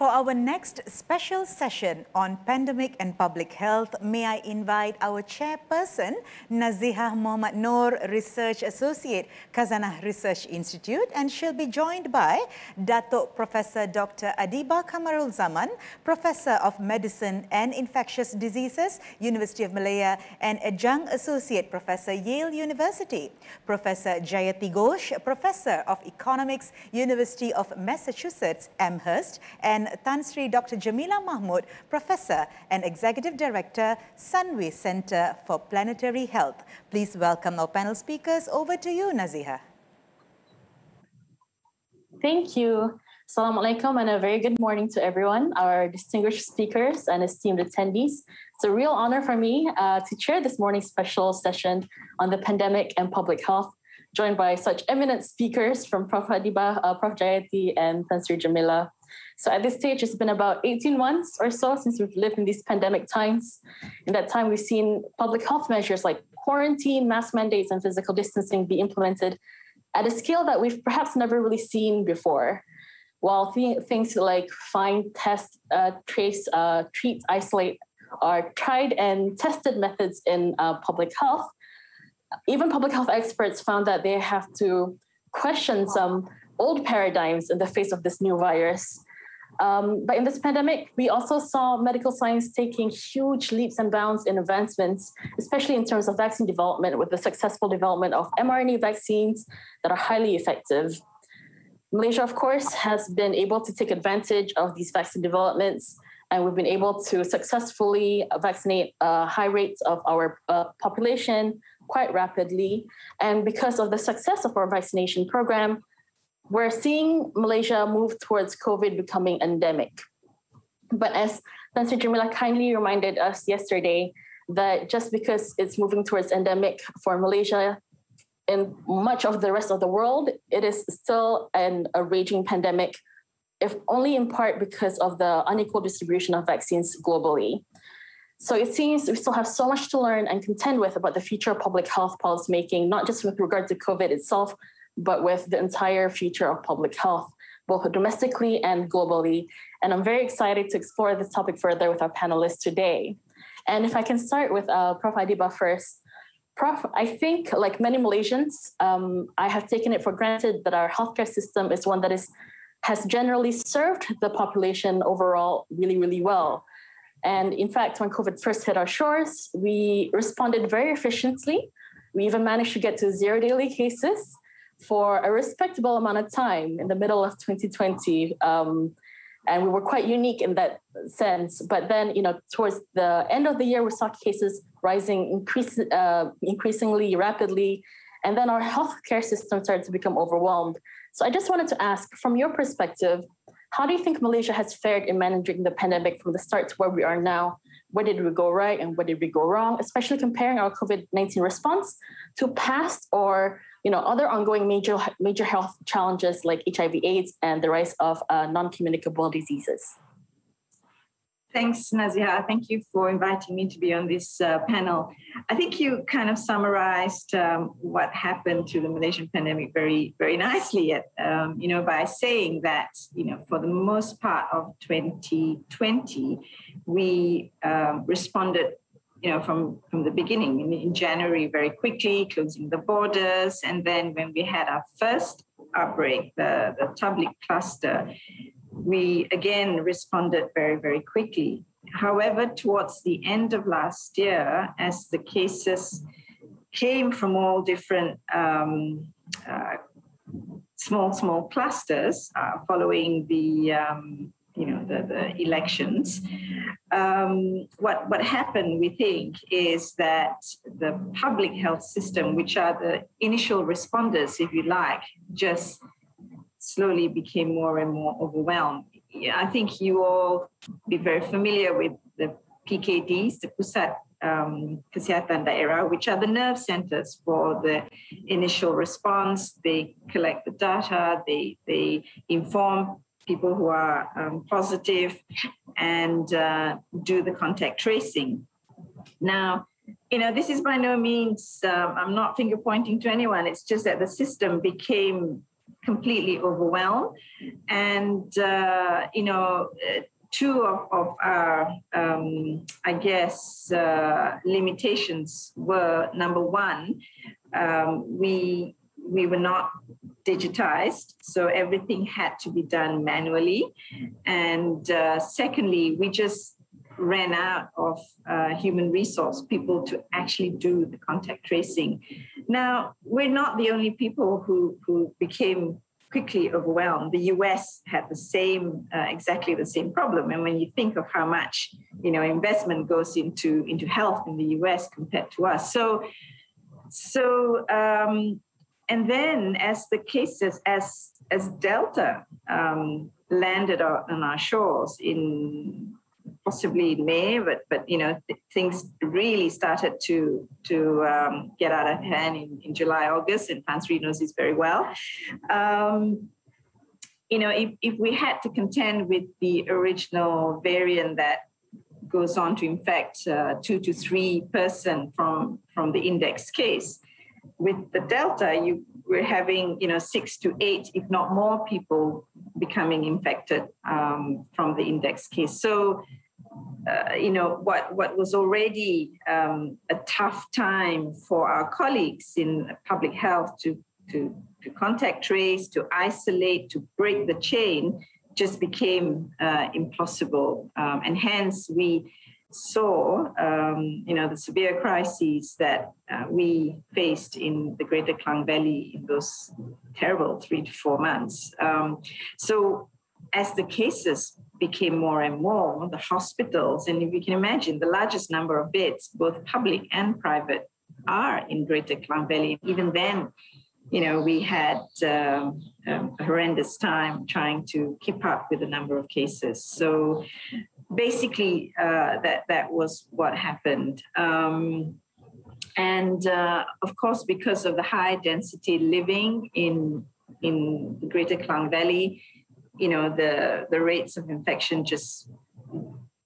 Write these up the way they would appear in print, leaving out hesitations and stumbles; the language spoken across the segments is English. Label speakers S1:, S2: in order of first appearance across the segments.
S1: our next special session on pandemic and public health, may I invite our chairperson, Nazihah Muhammad Noor, Research Associate, Khazanah Research Institute, and she'll be joined by Dato Professor Dr. Adeeba Kamarulzaman, Professor of Medicine and Infectious Diseases, University of Malaya, and Adjunct Associate Professor, Yale University, Professor Jayati Ghosh, Professor of Economics, University of Massachusetts, Amherst, and Tan Sri Dr. Jemilah Mahmood, Professor and Executive Director, Sunway Center for Planetary Health. Please welcome our panel speakers. Over to you, Nazihah.
S2: Thank you. Assalamu alaikum and a very good morning to everyone, our distinguished speakers and esteemed attendees. It's a real honor for me to chair this morning's special session on the pandemic and public health, joined by such eminent speakers from Prof. Adeeba, Prof. Jayati, and Tan Sri Jemilah. So at this stage, it's been about 18 months or so since we've lived in these pandemic times. In that time, we've seen public health measures like quarantine, mask mandates, and physical distancing be implemented at a scale that we've perhaps never really seen before. While things like find, test, trace, treat, isolate are tried and tested methods in public health, even public health experts found that they have to question some old paradigms in the face of this new virus. But in this pandemic, we also saw medical science taking huge leaps and bounds in advancements, especially in terms of vaccine development, with the successful development of mRNA vaccines that are highly effective. Malaysia, of course, has been able to take advantage of these vaccine developments, and we've been able to successfully vaccinate high rates of our population quite rapidly. And because of the success of our vaccination program, we're seeing Malaysia move towards COVID becoming endemic. But as Tan Sri Jemilah kindly reminded us yesterday, that just because it's moving towards endemic for Malaysia, in much of the rest of the world, it is still a raging pandemic, if only in part because of the unequal distribution of vaccines globally. So it seems we still have so much to learn and contend with about the future of public health policymaking, not just with regard to COVID itself, but with the entire future of public health, both domestically and globally. And I'm very excited to explore this topic further with our panelists today. And if I can start with Prof. Adeeba first. Prof, I think, like many Malaysians, I have taken it for granted that our healthcare system is one that has generally served the population overall really, really well. And in fact, when COVID first hit our shores, we responded very efficiently. We even managed to get to 0 daily cases for a respectable amount of time in the middle of 2020. And we were quite unique in that sense. But then, towards the end of the year, we saw cases rising increasingly rapidly. And then our healthcare system started to become overwhelmed. So I just wanted to ask, from your perspective, how do you think Malaysia has fared in managing the pandemic from the start to where we are now? Where did we go right and where did we go wrong, especially comparing our COVID-19 response to past or other ongoing major health challenges like HIV/AIDS and the rise of non-communicable diseases?
S3: Thanks, Nazihah. Thank you for inviting me to be on this panel. I think you kind of summarized what happened to the Malaysian pandemic very, very nicely, by saying that, for the most part of 2020, we responded from the beginning in January very quickly, closing the borders. And then when we had our first outbreak, the Tabligh cluster, we again responded very, very quickly. However, towards the end of last year, as the cases came from all different small clusters following the elections, what happened, we think, is that the public health system, which are the initial responders, if you like, just slowly became more and more overwhelmed. I think you all be very familiar with the PKDs, the Pusat Kesihatan Daerah, which are the nerve centers for the initial response. They collect the data, they inform people who are positive and do the contact tracing. Now, this is by no means, I'm not finger pointing to anyone. It's just that the system became completely overwhelmed. And, two of our, limitations were, number one, we were not digitized, so everything had to be done manually. And secondly, we just ran out of human resource people to actually do the contact tracing. Now, we're not the only people who became quickly overwhelmed. The US had the same, exactly the same problem. And when you think of how much, investment goes into health in the US compared to us. And then as the cases, as Delta landed on our shores in possibly May, but things really started to get out of hand in July, August, and Pansri knows this very well. If we had to contend with the original variant that goes on to infect 2 to 3% from the index case, with the Delta, we're having 6 to 8, if not more, people becoming infected from the index case. So, what was already a tough time for our colleagues in public health to contact trace, to isolate, to break the chain, just became impossible, and hence we saw, the severe crises that we faced in the Greater Klang Valley in those terrible 3 to 4 months. So as the cases became more and more, the hospitals, and if you can imagine, the largest number of beds, both public and private, are in Greater Klang Valley. Even then, we had a horrendous time trying to keep up with the number of cases. So basically, that was what happened. And of course, because of the high density living in the Greater Klang Valley, the rates of infection just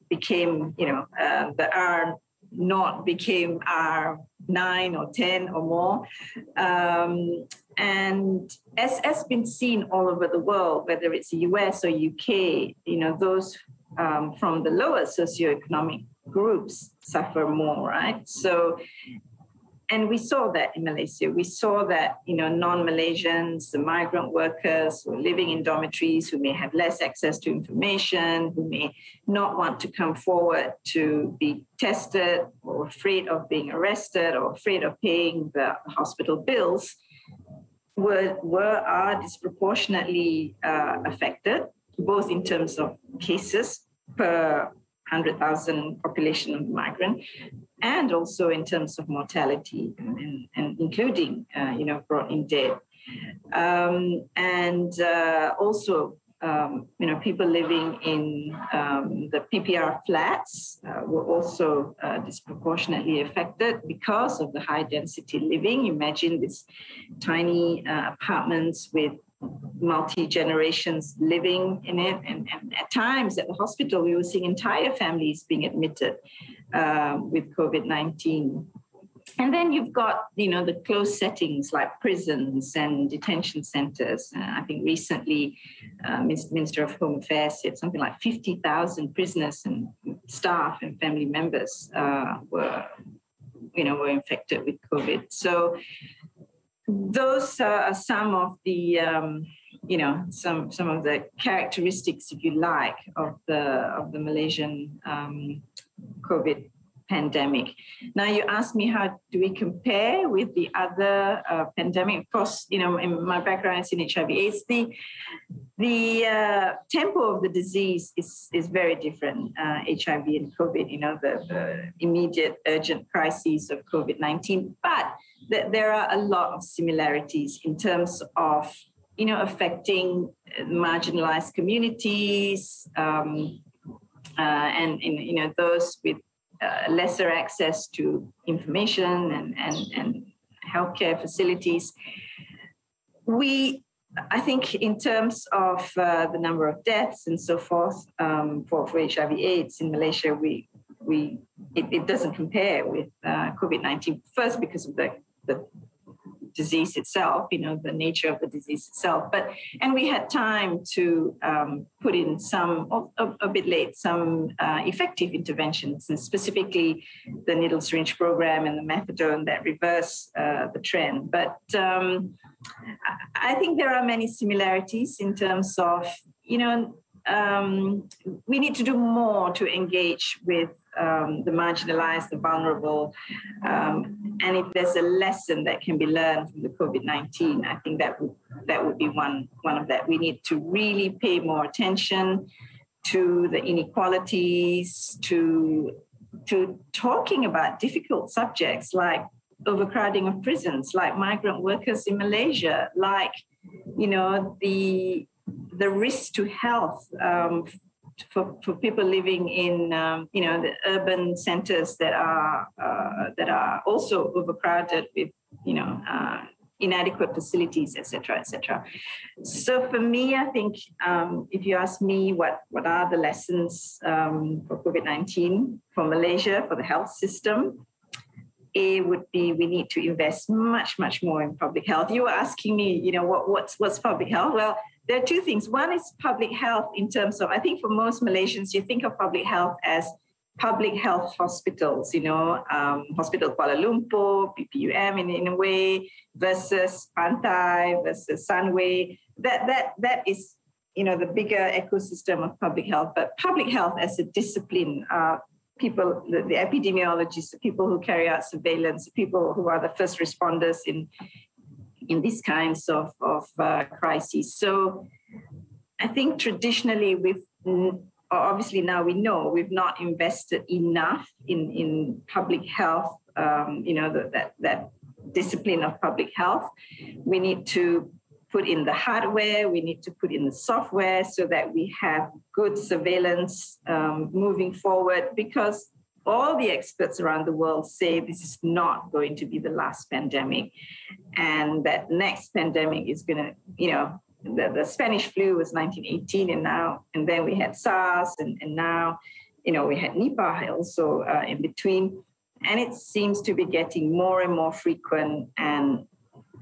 S3: became, the R0 became R9 or 10 or more. And as has been seen all over the world, whether it's the US or UK, those from the lower socioeconomic groups suffer more, right? So, and we saw that in Malaysia. We saw that, non-Malaysians, the migrant workers who are living in dormitories, who may have less access to information, who may not want to come forward to be tested, or afraid of being arrested, or afraid of paying the hospital bills, are disproportionately affected, both in terms of cases per 100,000 population of migrant, and also in terms of mortality, and including, brought in dead. Also, people living in the PPR flats were also disproportionately affected because of the high density living. Imagine these tiny apartments with multi-generations living in it. And at times at the hospital, we were seeing entire families being admitted with COVID-19. And then you've got, the closed settings like prisons and detention centers. I think recently, Minister of Home Affairs said something like 50,000 prisoners and staff and family members were infected with COVID. So those are some of the, some of the characteristics, if you like, of the Malaysian COVID pandemic. Now, you asked me, how do we compare with the other pandemic? Of course, in my background is in HIV/AIDS. The tempo of the disease is very different. HIV and COVID, the immediate urgent crises of COVID-19, but there are a lot of similarities in terms of, affecting marginalized communities and those with lesser access to information and healthcare facilities. I think in terms of the number of deaths and so forth for HIV/AIDS in Malaysia, it doesn't compare with COVID-19. First, because of the disease itself, the nature of the disease itself. And we had time to put in a bit late, some effective interventions, and specifically the needle syringe program and the methadone that reverse the trend. But I think there are many similarities in terms of, we need to do more to engage with the marginalized, the vulnerable. And if there's a lesson that can be learned from the COVID-19, I think that would be one of that. We need to really pay more attention to the inequalities, to talking about difficult subjects like overcrowding of prisons, like migrant workers in Malaysia, like, the risk to health for people living in, the urban centers that are also overcrowded with, inadequate facilities, et cetera, et cetera. So for me, I think if you ask me what are the lessons for COVID-19 for Malaysia, for the health system, it would be we need to invest much, much more in public health. You were asking me, what's public health? Well, there are two things. One is public health in terms of, I think for most Malaysians, you think of public health as public health hospitals, Hospital Kuala Lumpur, PPUM in a way, versus Pantai, versus Sunway. That is, the bigger ecosystem of public health. But public health as a discipline, people, the epidemiologists, the people who carry out surveillance, the people who are the first responders in these kinds of crises. So I think traditionally obviously now we know we've not invested enough in public health, that discipline of public health. We need to put in the hardware, we need to put in the software so that we have good surveillance moving forward, because all the experts around the world say this is not going to be the last pandemic, and that next pandemic is going to, the Spanish flu was 1918, and then we had SARS, and now, we had Nipah also in between, and it seems to be getting more and more frequent, and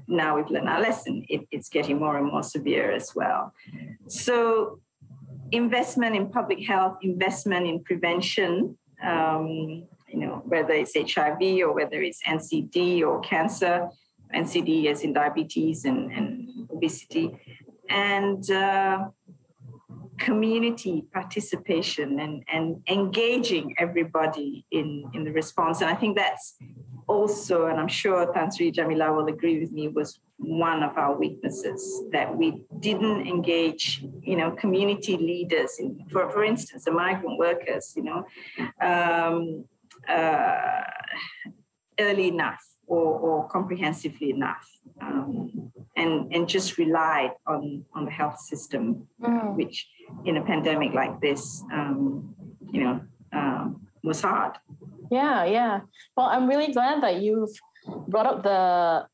S3: now we've learned our lesson. It's getting more and more severe as well. So investment in public health, investment in prevention, whether it's HIV or whether it's NCD or cancer, NCD as in diabetes and obesity, and community participation and engaging everybody in the response. And I think that's also, and I'm sure Tan Sri Jemilah will agree with me, was one of our weaknesses, that we didn't engage, community leaders, for instance, the migrant workers, early enough or comprehensively enough, and just relied on the health system, which in a pandemic like this, was hard.
S2: Yeah. Well, I'm really glad that you've brought up the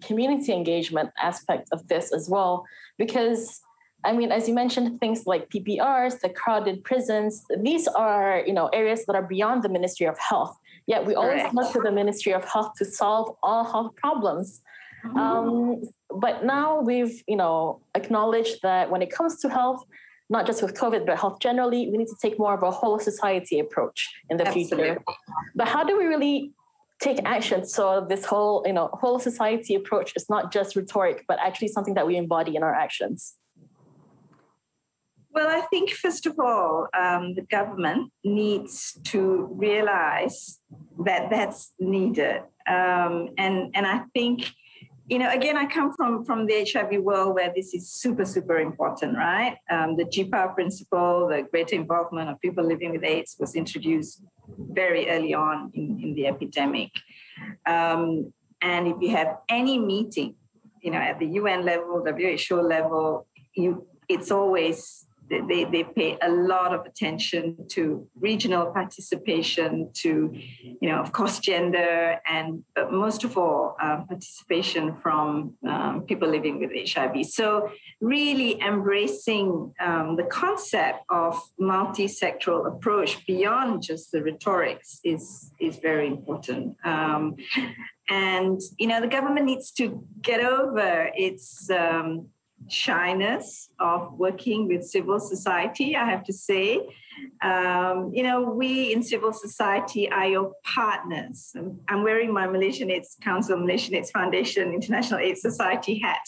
S2: community engagement aspect of this as well, because, as you mentioned, things like PPRs, the crowded prisons, these are, areas that are beyond the Ministry of Health. Yet we always look to the Ministry of Health to solve all health problems. But now we've, acknowledged that when it comes to health, not just with COVID, but health generally, we need to take more of a whole of society approach in the future. But how do we really take action so this whole, whole of society approach is not just rhetoric, but actually something that we embody in our actions?
S3: Well, I think, first of all, the government needs to realize that that's needed. And I think, again, I come from the HIV world where this is super, super important, right? The GPA principle, the greater involvement of people living with AIDS, was introduced very early on in the epidemic. And if you have any meeting, at the UN level, WHO level, it's always, they pay a lot of attention to regional participation, to, of course, gender, and most of all, participation from people living with HIV. So really embracing the concept of multi-sectoral approach beyond just the rhetorics is very important. And, the government needs to get over its shyness of working with civil society, I have to say. We in civil society are your partners. I'm wearing my Malaysian AIDS Council, Malaysian AIDS Foundation, International AIDS Society hat.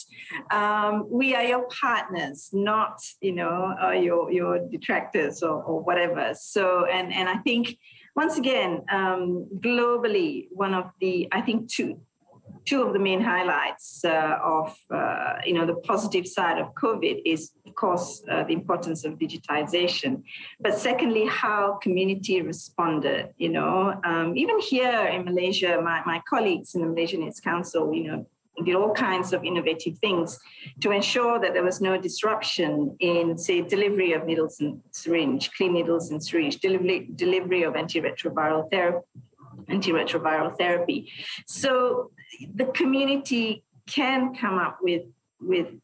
S3: We are your partners, not, your detractors or whatever. So, and I think, once again, globally, one of the, I think, two of the main highlights of the positive side of COVID is, of course, the importance of digitization. But secondly, how community responded. Even here in Malaysia, my colleagues in the Malaysian AIDS Council, did all kinds of innovative things to ensure that there was no disruption in, say, delivery of needles and syringe, clean needles and syringe, delivery of antiretroviral therapy. So the community can come up with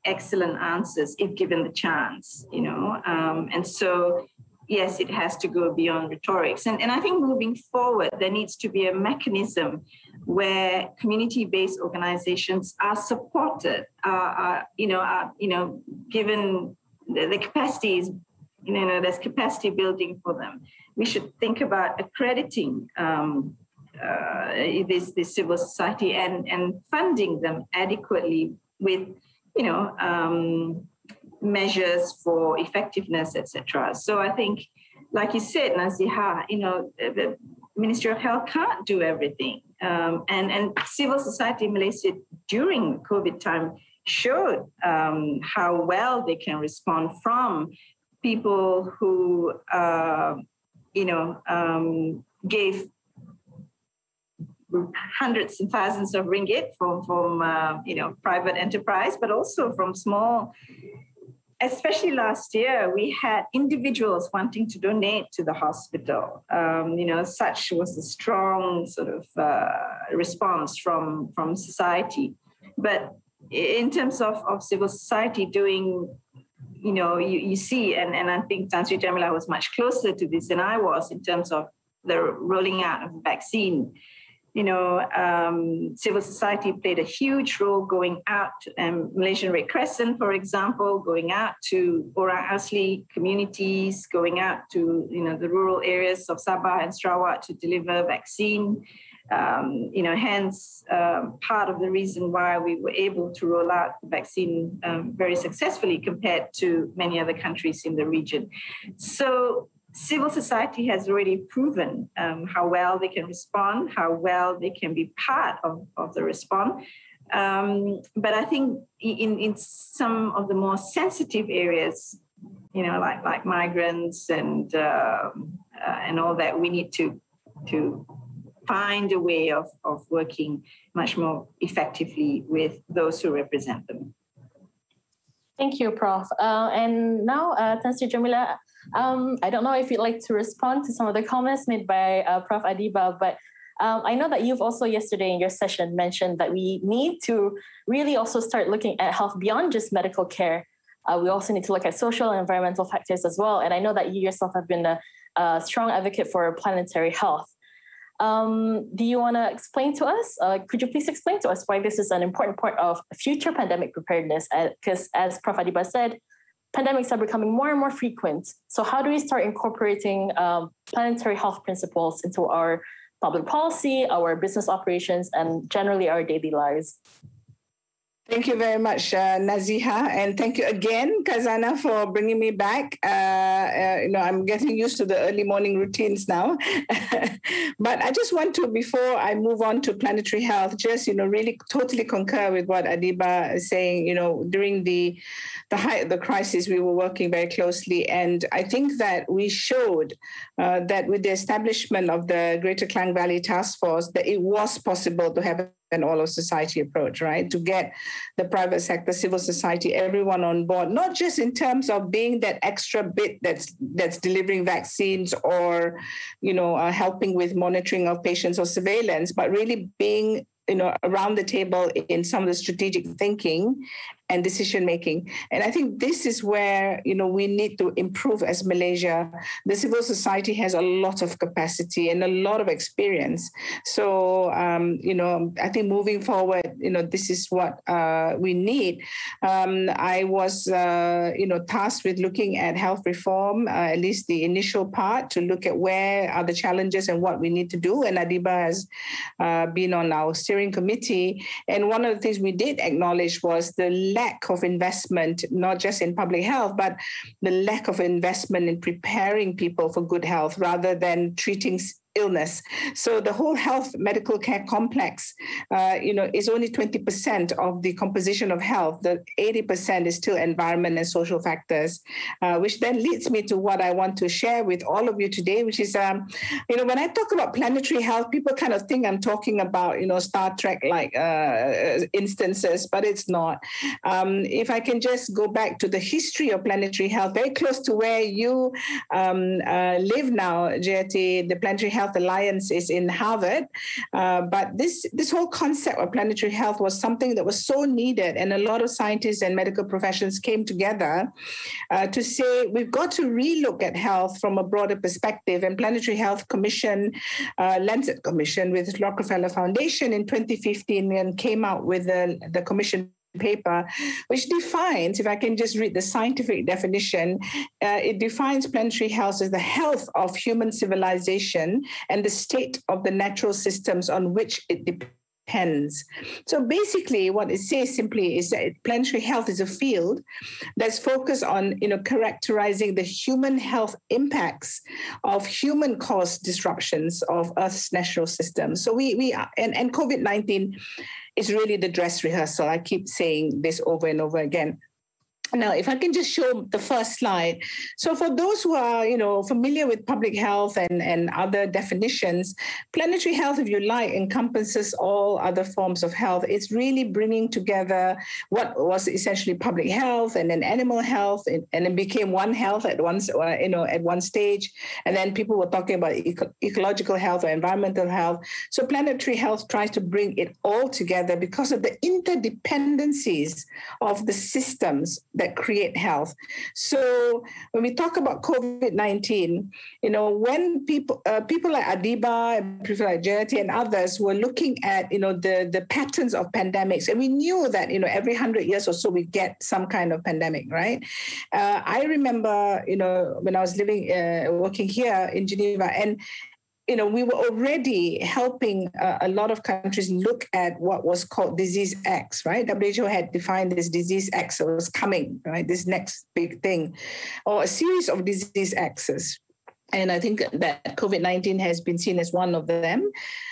S3: excellent answers if given the chance, and so, yes, it has to go beyond rhetorics. And I think moving forward, there needs to be a mechanism where community-based organizations are supported, given the capacities, there's capacity building for them. We should think about accrediting this civil society and funding them adequately with, measures for effectiveness, etc. So I think, like you said, Nazihah, the Ministry of Health can't do everything. And civil society in Malaysia during COVID time showed how well they can respond from people who, gave hundreds and thousands of ringgit from private enterprise, but also from small. Especially last year, we had individuals wanting to donate to the hospital. Such was the strong sort of response from society. But in terms of civil society doing, you see, and I think Tan Sri Jemilah was much closer to this than I was in terms of the rolling out of the vaccine. Civil society played a huge role going out, Malaysian Red Crescent, for example, going out to Orang Asli communities, going out to, the rural areas of Sabah and Sarawak to deliver vaccine. Hence part of the reason why we were able to roll out the vaccine very successfully compared to many other countries in the region. So civil society has already proven how well they can respond, how well they can be part of the response. But I think in some of the more sensitive areas, like migrants and all that, we need to find a way of working much more effectively with those who represent them.
S2: Thank you, Prof. And now, Tan Sri Jemilah, I don't know if you'd like to respond to some of the comments made by Prof. Adeeba, but I know that you've also yesterday in your session mentioned that we need to really also start looking at health beyond just medical care. We also need to look at social and environmental factors as well. And I know that you yourself have been a strong advocate for planetary health. Do you want to explain to us, could you please explain to us why this is an important part of future pandemic preparedness? Because as Prof. Adeeba said, pandemics are becoming more and more frequent. So how do we start incorporating planetary health principles into our public policy, our business operations, and generally our daily lives?
S4: Thank you very much, Nazihah, and thank you again, Khazanah, for bringing me back. I'm getting used to the early morning routines now. But I just want to, before I move on to planetary health, just, really totally concur with what Adeeba is saying. During the height of the crisis, we were working very closely. And I think that we showed that with the establishment of the Greater Klang Valley Task Force, that it was possible to have an all-of-society approach, right? To get the private sector, civil society, everyone on board, not just in terms of being that extra bit that's delivering vaccines or, helping with monitoring of patients or surveillance, but really being, around the table in some of the strategic thinking and decision making. And I think this is where, we need to improve as Malaysia. The civil society has a lot of capacity and a lot of experience. So, I think moving forward, this is what we need. I was, tasked with looking at health reform, at least the initial part, to look at where are the challenges and what we need to do. And Adeeba has been on our steering committee. And one of the things we did acknowledge was the lack of investment, not just in public health, but the lack of investment in preparing people for good health rather than treating illness. So the whole health medical care complex, is only 20% of the composition of health. The 80% is still environment and social factors, which then leads me to what I want to share with all of you today, which is, when I talk about planetary health, people kind of think I'm talking about, Star Trek-like instances, but it's not. If I can just go back to the history of planetary health, very close to where you live now, Jayati, the Planetary Health Alliance is in Harvard. But this whole concept of planetary health was something that was so needed. And a lot of scientists and medical professions came together to say, we've got to relook at health from a broader perspective. And Planetary Health Commission, Lancet Commission with Rockefeller Foundation in 2015 and came out with the commission paper, which defines, if I can just read the scientific definition, it defines planetary health as the health of human civilization and the state of the natural systems on which it depends. So basically what it says simply is that planetary health is a field that's focused on, characterizing the human health impacts of human-caused disruptions of Earth's natural systems. So we are, and COVID-19 is really the dress rehearsal. I keep saying this over and over again. Now, if I can just show the first slide. So for those who are, familiar with public health and other definitions, planetary health, if you like, encompasses all other forms of health. It's really bringing together what was essentially public health and then animal health, and it became one health at once, at one stage. And then people were talking about ecological health or environmental health. So planetary health tries to bring it all together because of the interdependencies of the systems that create health. So when we talk about COVID-19, when people like Adeeba and people like Jayati and others were looking at, the patterns of pandemics, and we knew that, every 100 years or so we get some kind of pandemic, right? I remember, when I was working here in Geneva, and we were already helping a lot of countries look at what was called disease X, right? WHO had defined this disease X that was coming, right? This next big thing, or a series of disease X's. And I think that COVID-19 has been seen as one of them.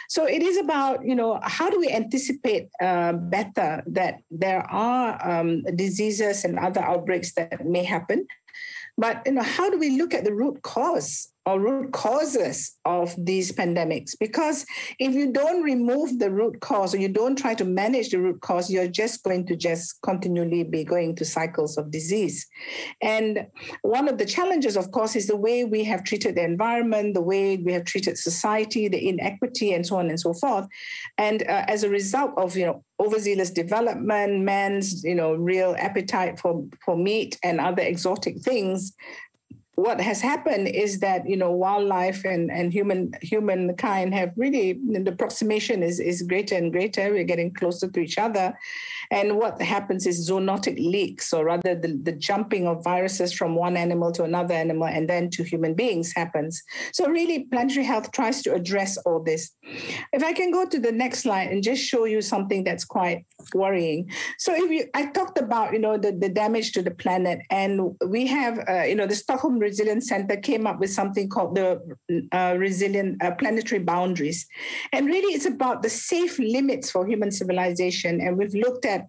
S4: So it is about, how do we anticipate better that there are diseases and other outbreaks that may happen? But, how do we look at the root cause or root causes of these pandemics? Because if you don't remove the root cause or you don't try to manage the root cause, you're just going to continually be going to cycles of disease. And one of the challenges, of course, is the way we have treated the environment, the way we have treated society, the inequity, and so on and so forth. And as a result of, overzealous development, man's, real appetite for meat and other exotic things, what has happened is that, wildlife and humankind have really, the approximation is greater and greater. We're getting closer to each other. And what happens is zoonotic leaks, or rather the jumping of viruses from one animal to another animal and then to human beings happens. So really, planetary health tries to address all this. If I can go to the next slide and just show you something that's quite worrying. So I talked about, the damage to the planet, and we have, the Stockholm Resilience Center came up with something called the resilient planetary boundaries. And really, it's about the safe limits for human civilization. And we've looked at,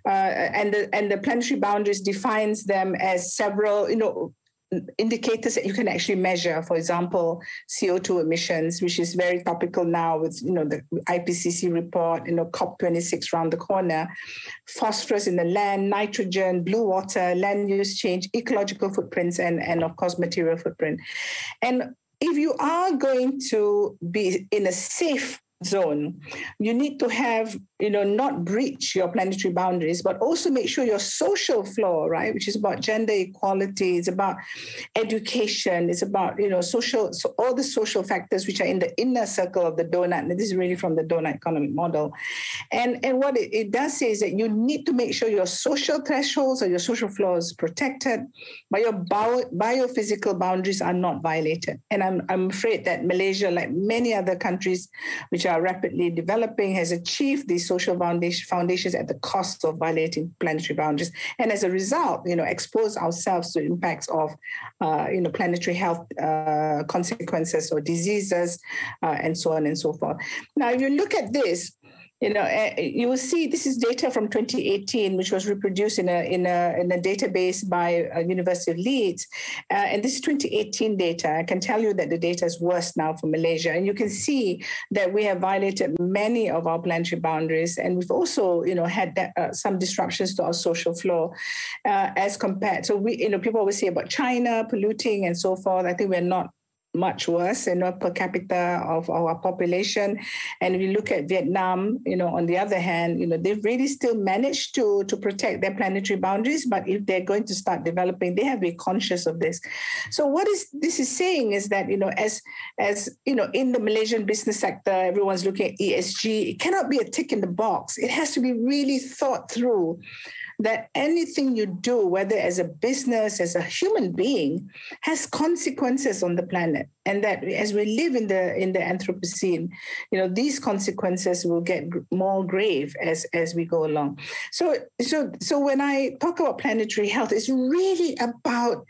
S4: and the planetary boundaries defines them as several, indicators that you can actually measure. For example, CO2 emissions, which is very topical now with, the IPCC report, COP26 around the corner, phosphorus in the land, nitrogen, blue water, land use change, ecological footprints, and of course, material footprint. And if you are going to be in a safe zone, you need to have not breach your planetary boundaries, but also make sure your social floor, right, which is about gender equality, it's about education, it's about, social, so all the social factors which are in the inner circle of the donut. And this is really from the donut economic model. And what it does say is that you need to make sure your social thresholds or your social floor is protected, but your biophysical boundaries are not violated. And I'm afraid that Malaysia, like many other countries which are rapidly developing, has achieved these social foundations at the cost of violating planetary boundaries. And as a result, expose ourselves to impacts of, planetary health consequences or diseases and so on and so forth. Now, if you look at this, you will see this is data from 2018, which was reproduced in a database by University of Leeds. And this is 2018 data. I can tell you that the data is worse now for Malaysia. And you can see that we have violated many of our planetary boundaries. And we've also, had some disruptions to our social flow as compared. So people always say about China polluting and so forth. I think we're not much worse, per capita of our population. And if you look at Vietnam, on the other hand, they've really still managed to protect their planetary boundaries. But if they're going to start developing, they have to be conscious of this. So what this is saying is that, as in the Malaysian business sector, everyone's looking at ESG. It cannot be a tick in the box. It has to be really thought through, that anything you do, whether as a business, as a human being, has consequences on the planet. And that as we live in the Anthropocene, these consequences will get more grave as we go along. So when I talk about planetary health, it's really about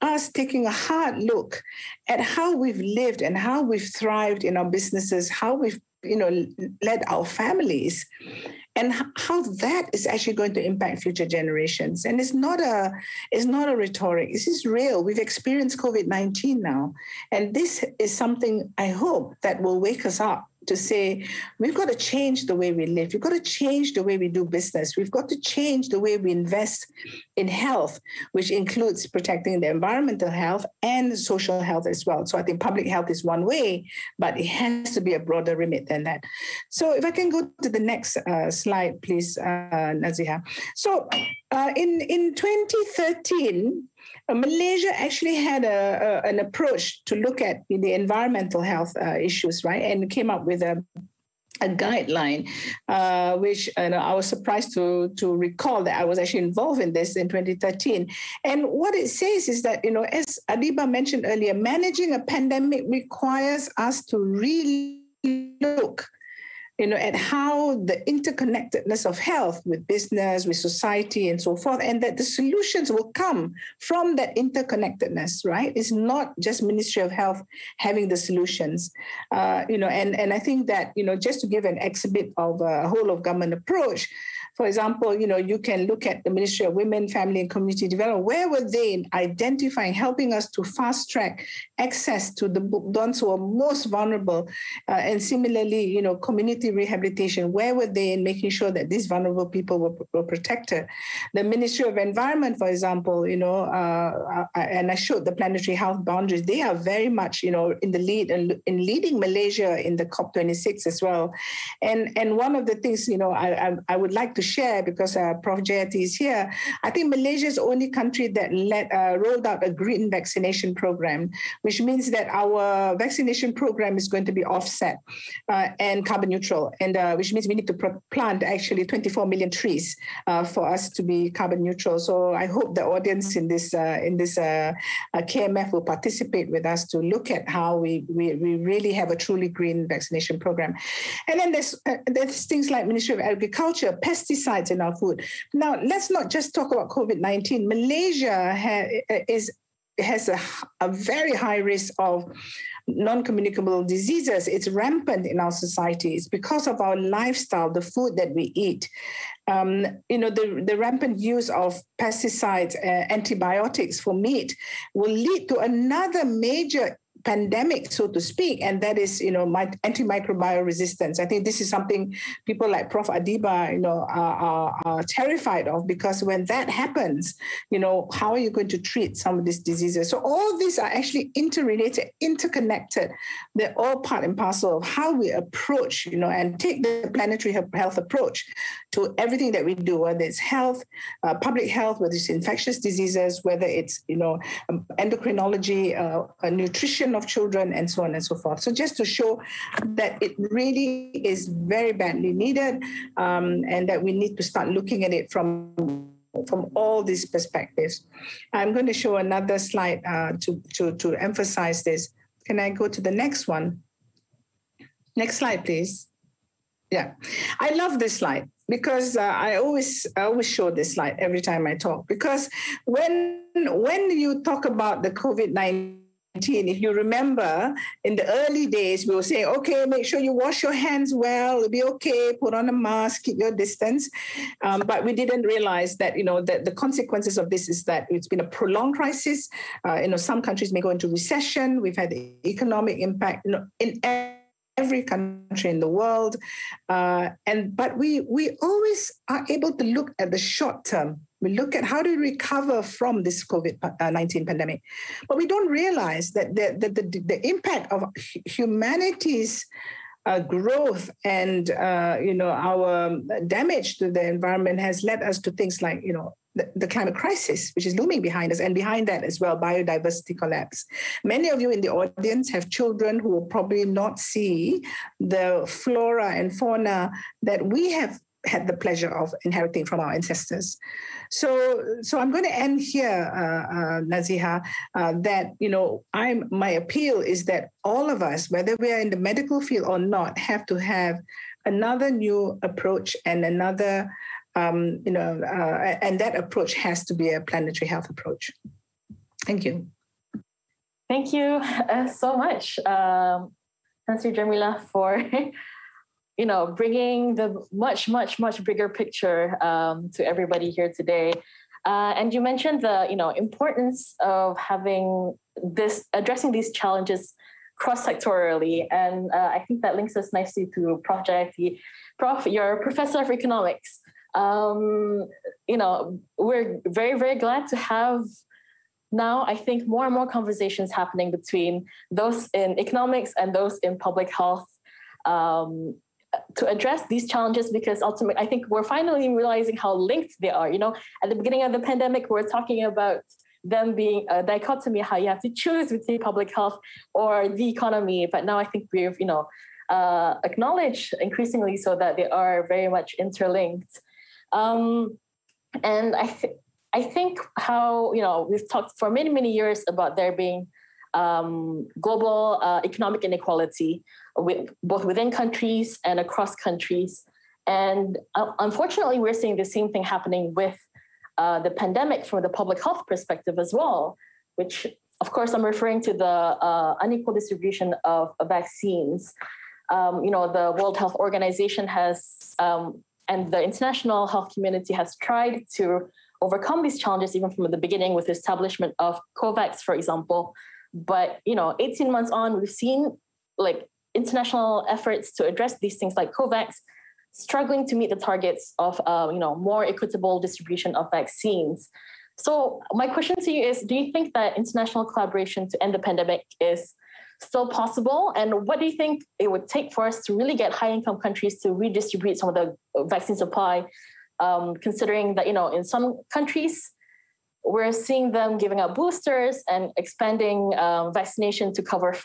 S4: us taking a hard look at how we've lived and how we've thrived in our businesses, how we've led our families, and how that is actually going to impact future generations. And it's not a rhetoric. This is real. We've experienced COVID-19 now. And this is something I hope that will wake us up to say, we've got to change the way we live. We've got to change the way we do business. We've got to change the way we invest in health, which includes protecting the environmental health and social health as well. So I think public health is one way, but it has to be a broader remit than that. So if I can go to the next slide, please, Nazihah. So in 2013, Malaysia actually had an approach to look at the environmental health issues, right? And came up with a guideline, which I was surprised to recall that I was actually involved in this in 2013. And what it says is that, as Adeeba mentioned earlier, managing a pandemic requires us to really look at how the interconnectedness of health with business, with society, and so forth, and that the solutions will come from that interconnectedness, right? It's not just Ministry of Health having the solutions, and I think that, just to give an exhibit of a whole of government approach, for example, you can look at the Ministry of Women, Family and Community Development. Where were they in identifying, helping us to fast track access to the ones who are most vulnerable? And similarly, community rehabilitation, where were they in making sure that these vulnerable people were protected? The Ministry of Environment, for example, and I showed the planetary health boundaries, they are very much, in the lead and in leading Malaysia in the COP26 as well. And one of the things, I would like to share, because Prof. Jayati is here, I think Malaysia is the only country that rolled out a green vaccination program, which means that our vaccination program is going to be offset and carbon neutral, and which means we need to plant actually 24 million trees for us to be carbon neutral. So I hope the audience in this KMF will participate with us to look at how we really have a truly green vaccination program. And then there's things like Ministry of Agriculture, pesticides in our food. Now, let's not just talk about COVID-19. Malaysia has a very high risk of non-communicable diseases. It's rampant in our societies because of our lifestyle, the food that we eat. The rampant use of pesticides, antibiotics for meat will lead to another major pandemic, so to speak, and that is, antimicrobial resistance. I think this is something people like Prof. Adeeba, are terrified of, because when that happens, how are you going to treat some of these diseases? So all these are actually interrelated, interconnected. They're all part and parcel of how we approach, and take the planetary health approach to everything that we do, whether it's health, public health, whether it's infectious diseases, whether it's, endocrinology, nutrition of children, and so on and so forth. So just to show that it really is very badly needed, and that we need to start looking at it from all these perspectives. I'm going to show another slide to emphasize this. Can I go to the next one? Next slide, please. Yeah, I love this slide because I always show this slide every time I talk, because when you talk about the COVID-19, if you remember, in the early days, we were saying, okay, make sure you wash your hands well, it'll be okay, put on a mask, keep your distance. But we didn't realize that, that the consequences of this is that it's been a prolonged crisis. Some countries may go into recession. We've had the economic impact in every country in the world. But we always are able to look at the short term. We look at how to recover from this COVID-19 pandemic. But we don't realize that the impact of humanity's growth and, our damage to the environment has led us to things like, the climate crisis, which is looming behind us, and behind that as well, biodiversity collapse. Many of you in the audience have children who will probably not see the flora and fauna that we have had the pleasure of inheriting from our ancestors. So I'm going to end here, Nazihah, that, my appeal is that all of us, whether we are in the medical field or not, have to have another new approach and another, and that approach has to be a planetary health approach. Thank you.
S2: Thank you so much, Nancy Jemilah, for bringing the much, much, much bigger picture to everybody here today. And you mentioned the importance of addressing these challenges cross-sectorally, and I think that links us nicely to Prof. Jayati. Prof, you're a professor of economics. We're very, very glad to have now, I think, more and more conversations happening between those in economics and those in public health to address these challenges, because ultimately, I think we're finally realizing how linked they are. At the beginning of the pandemic, we're talking about them being a dichotomy, how you have to choose between public health or the economy. But now I think we've, acknowledged increasingly so that they are very much interlinked. And I think how, we've talked for many, many years about there being global economic inequality, both within countries and across countries. And unfortunately, we're seeing the same thing happening with the pandemic from the public health perspective as well, which, of course, I'm referring to the unequal distribution of vaccines. The World Health Organization has, and the international health community has tried to overcome these challenges even from the beginning with the establishment of COVAX, for example. But, 18 months on, we've seen international efforts to address these things like COVAX struggling to meet the targets of, more equitable distribution of vaccines. So my question to you is, do you think that international collaboration to end the pandemic is still possible? And what do you think it would take for us to really get high-income countries to redistribute some of the vaccine supply, considering that, in some countries, we're seeing them giving out boosters and expanding vaccination to cover,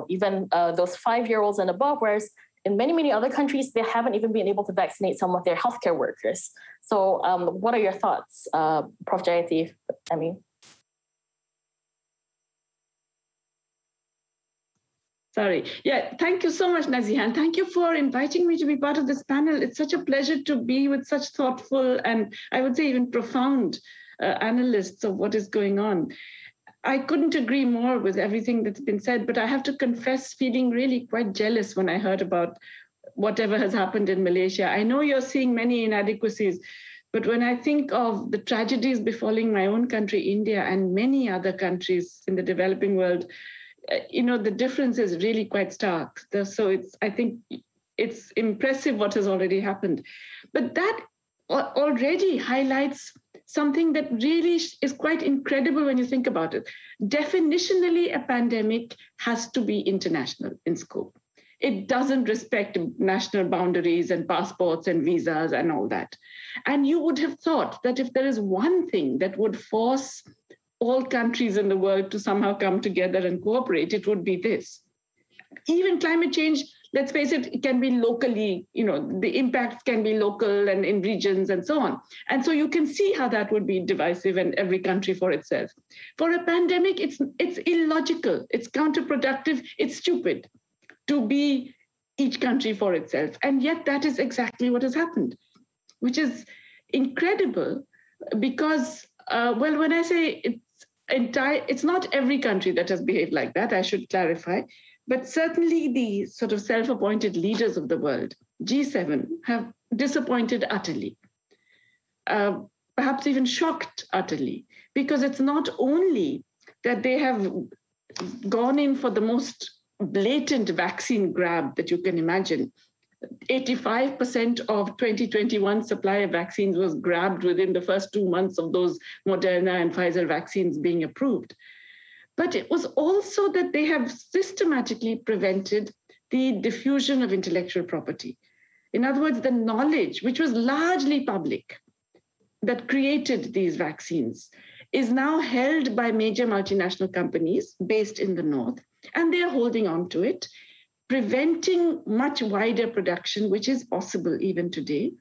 S2: even those 5-year-olds and above, whereas in many, many other countries, they haven't even been able to vaccinate some of their healthcare workers. So what are your thoughts, Prof. Jayati?
S5: Sorry. Yeah, thank you so much, Nazihah. And thank you for inviting me to be part of this panel. It's such a pleasure to be with such thoughtful and I would say even profound analysts of what is going on. I couldn't agree more with everything that's been said, but I have to confess feeling really quite jealous when I heard about whatever has happened in Malaysia. I know you're seeing many inadequacies, but when I think of the tragedies befalling my own country, India, and many other countries in the developing world, the difference is really quite stark. So I think it's impressive what has already happened. But that already highlights something that really is quite incredible when you think about it. Definitionally, a pandemic has to be international in scope. It doesn't respect national boundaries and passports and visas and all that. And you would have thought that if there is one thing that would force all countries in the world to somehow come together and cooperate, it would be this. Even climate change, let's face it, it can be locally, the impacts can be local and in regions and so on. And so you can see how that would be divisive and every country for itself. For a pandemic, it's illogical, it's counterproductive, it's stupid to be each country for itself. And yet that is exactly what has happened, which is incredible because, when I say it's not every country that has behaved like that, I should clarify, but certainly the sort of self-appointed leaders of the world, G7, have disappointed utterly, perhaps even shocked utterly, because it's not only that they have gone in for the most blatant vaccine grab that you can imagine. 85% of 2021 supply of vaccines was grabbed within the first 2 months of those Moderna and Pfizer vaccines being approved. But it was also that they have systematically prevented the diffusion of intellectual property. In other words, the knowledge, which was largely public, that created these vaccines, is now held by major multinational companies based in the North, and they are holding on to it, preventing much wider production, which is possible even today,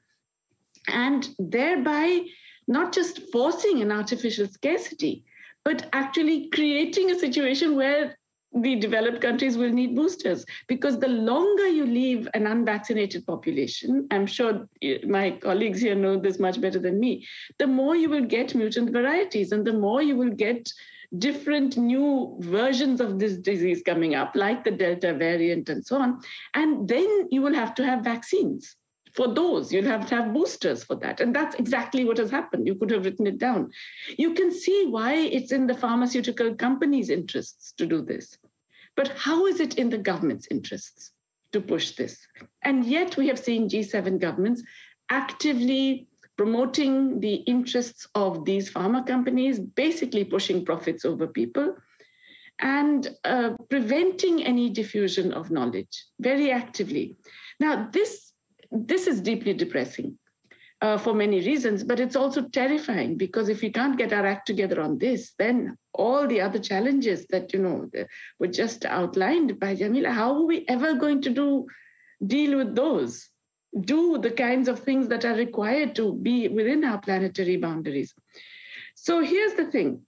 S5: and thereby not just forcing an artificial scarcity, but actually creating a situation where the developed countries will need boosters, because the longer you leave an unvaccinated population, I'm sure my colleagues here know this much better than me, the more you will get mutant varieties and the more you will get different new versions of this disease coming up, like the Delta variant and so on. And then you will have to have vaccines for those. You'll have to have boosters for that. And that's exactly what has happened. You could have written it down. You can see why it's in the pharmaceutical companies' interests to do this. But how is it in the government's interests to push this? And yet we have seen G7 governments actively promoting the interests of these pharma companies, basically pushing profits over people, and preventing any diffusion of knowledge very actively. Now, this is deeply depressing for many reasons, but it's also terrifying, because if we can't get our act together on this, then all the other challenges that were just outlined by Jemilah, how are we ever going to deal with those? Do the kinds of things that are required to be within our planetary boundaries. So here's the thing.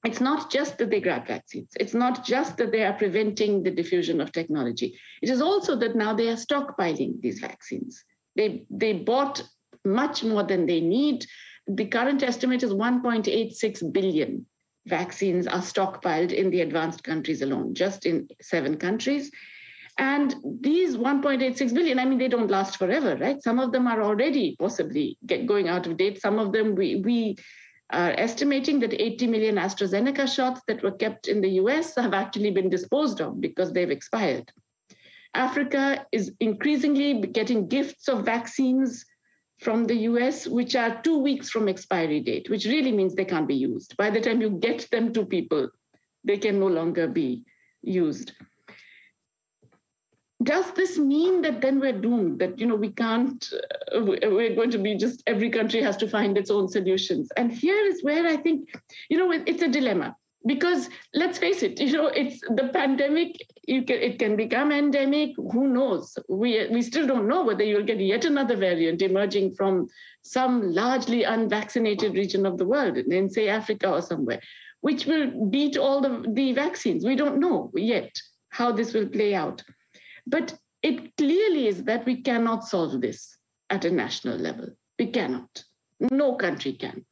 S5: It's not just that they grab vaccines. It's not just that they are preventing the diffusion of technology. It is also that now they are stockpiling these vaccines. They bought much more than they need. The current estimate is 1.86 billion vaccines are stockpiled in the advanced countries alone, just in 7 countries. And these 1.86 billion, they don't last forever, right? Some of them are already possibly going out of date. Some of them, we are estimating that 80 million AstraZeneca shots that were kept in the US have actually been disposed of because they've expired. Africa is increasingly getting gifts of vaccines from the US, which are 2 weeks from expiry date, which really means they can't be used. By the time you get them to people, they can no longer be used. Does this mean that then we're doomed, that, we can't, we're going to be just, every country has to find its own solutions? And here is where I think, it's a dilemma, because let's face it, it's the pandemic, it can become endemic, who knows? We still don't know whether you'll get yet another variant emerging from some largely unvaccinated region of the world, in say Africa or somewhere, which will beat all the vaccines. We don't know yet how this will play out. But it clearly is that we cannot solve this at a national level. We cannot. No country can.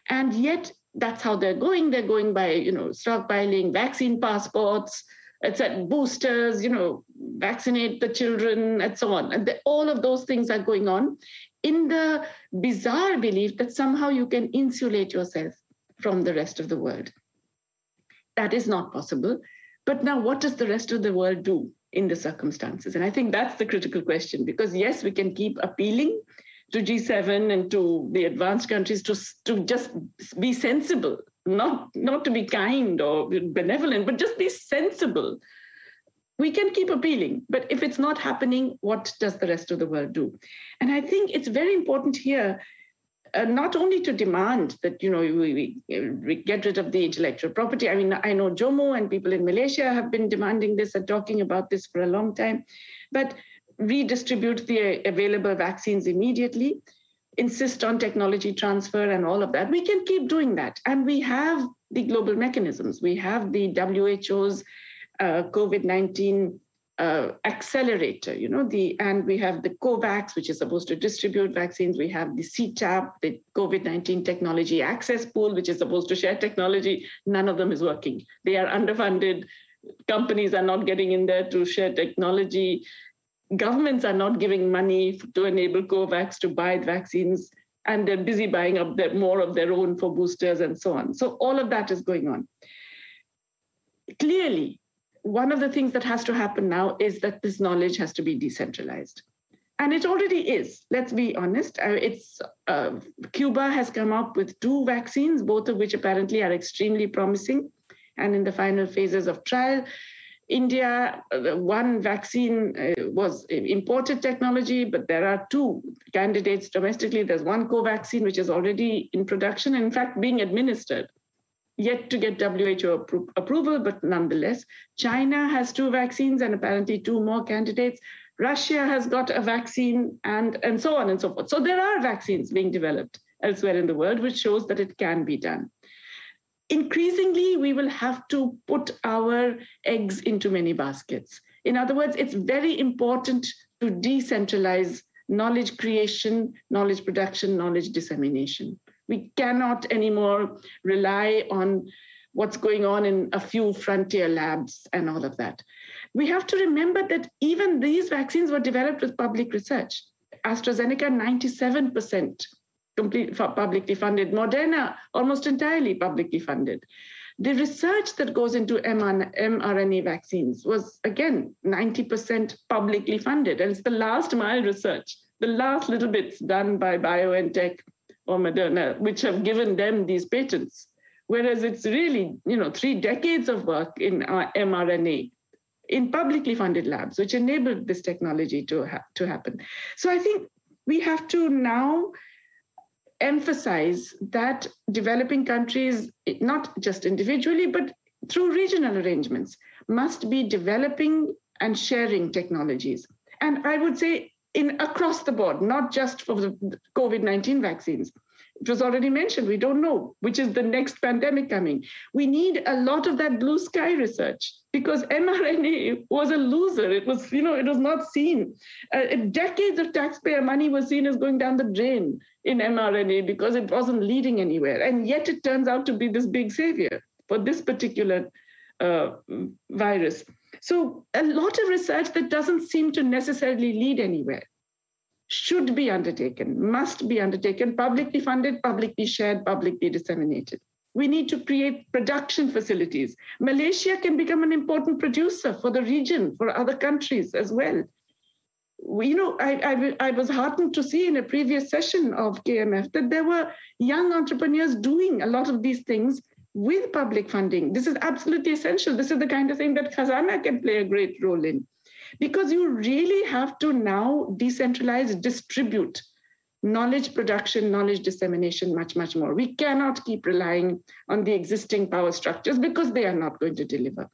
S5: And yet, that's how they're going. They're going by, stockpiling vaccine passports, etc., boosters, vaccinate the children, and so on. And all of those things are going on in the bizarre belief that somehow you can insulate yourself from the rest of the world. That is not possible. But now what does the rest of the world do in the circumstances? And I think that's the critical question, because yes, we can keep appealing to G7 and to the advanced countries to just be sensible, not to be kind or benevolent, but just be sensible. We can keep appealing, but if it's not happening, what does the rest of the world do? And I think it's very important here, not only to demand that, we get rid of the intellectual property. I mean, I know Jomo and people in Malaysia have been demanding this and talking about this for a long time, but redistribute the available vaccines immediately, insist on technology transfer and all of that. We can keep doing that. And we have the global mechanisms. We have the WHO's COVID-19 accelerator, and we have the COVAX, which is supposed to distribute vaccines. We have the CTAP, the COVID-19 technology access pool, which is supposed to share technology. None of them is working. They are underfunded. Companies are not getting in there to share technology. Governments are not giving money to enable COVAX to buy vaccines, and they're busy buying up more of their own for boosters and so on. So all of that is going on. Clearly, one of the things that has to happen now is that this knowledge has to be decentralized. And it already is, let's be honest. Cuba has come up with 2 vaccines, both of which apparently are extremely promising and in the final phases of trial. India, one vaccine was imported technology, but there are 2 candidates domestically. There's one Covaxin, which is already in production, and in fact being administered. Yet to get WHO approval, but nonetheless, China has 2 vaccines and apparently 2 more candidates. Russia has got a vaccine and so on and so forth. So there are vaccines being developed elsewhere in the world, which shows that it can be done. Increasingly, we will have to put our eggs into many baskets. In other words, it's very important to decentralize knowledge creation, knowledge production, knowledge dissemination. We cannot anymore rely on what's going on in a few frontier labs and all of that. We have to remember that even these vaccines were developed with public research. AstraZeneca, 97% publicly funded. Moderna, almost entirely publicly funded. The research that goes into mRNA vaccines was, again, 90% publicly funded. And it's the last mile research, the last little bits done by BioNTech or Moderna, which have given them these patents. Whereas it's really, 3 decades of work in mRNA in publicly funded labs, which enabled this technology to happen. So I think we have to now emphasize that developing countries, not just individually, but through regional arrangements, must be developing and sharing technologies. And I would say across the board, not just for the COVID-19 vaccines. It was already mentioned, we don't know which is the next pandemic coming. We need a lot of that blue sky research because mRNA was a loser. It was, it was not seen. Decades of taxpayer money was seen as going down the drain in mRNA because it wasn't leading anywhere. And yet it turns out to be this big savior for this particular virus. So a lot of research that doesn't seem to necessarily lead anywhere should be undertaken, must be undertaken, publicly funded, publicly shared, publicly disseminated. We need to create production facilities. Malaysia can become an important producer for the region, for other countries as well. I was heartened to see in a previous session of KMF that there were young entrepreneurs doing a lot of these things with public funding. This is absolutely essential. This is the kind of thing that Khazanah can play a great role in. Because you really have to now decentralize, distribute knowledge production, knowledge dissemination much, much more. We cannot keep relying on the existing power structures because they are not going to deliver.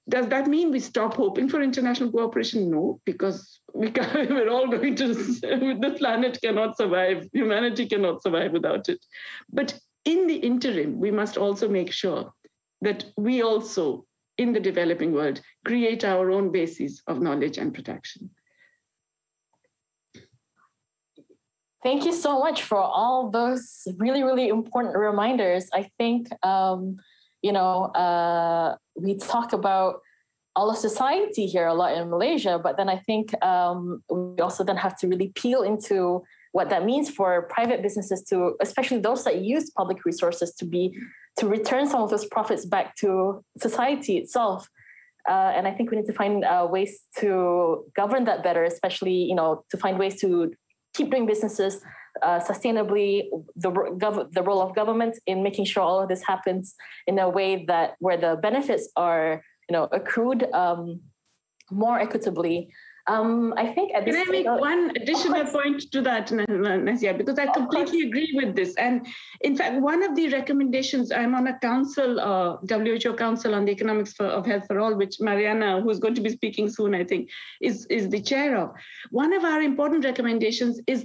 S5: Does that mean we stop hoping for international cooperation? No, because we're all going to, the planet cannot survive, humanity cannot survive without it. But in the interim, we must also make sure that we also, in the developing world, create our own bases of knowledge and production.
S2: Thank you so much for all those really, really important reminders. I think, we talk about all of society here a lot in Malaysia, but then I think we also then have to really peel into what that means for private businesses to, especially those that use public resources, to return some of those profits back to society itself. And I think we need to find ways to govern that better, especially, to find ways to keep doing businesses sustainably, the role of government in making sure all of this happens in a way that where the benefits are, accrued more equitably. I think at this
S5: Can I make one additional point to that, Nazihah? Because I completely agree with this. And in fact, one of the recommendations, I'm on a council, WHO Council on the Economics of Health for All, which Mariana, who's going to be speaking soon, I think, is the chair of. One of our important recommendations is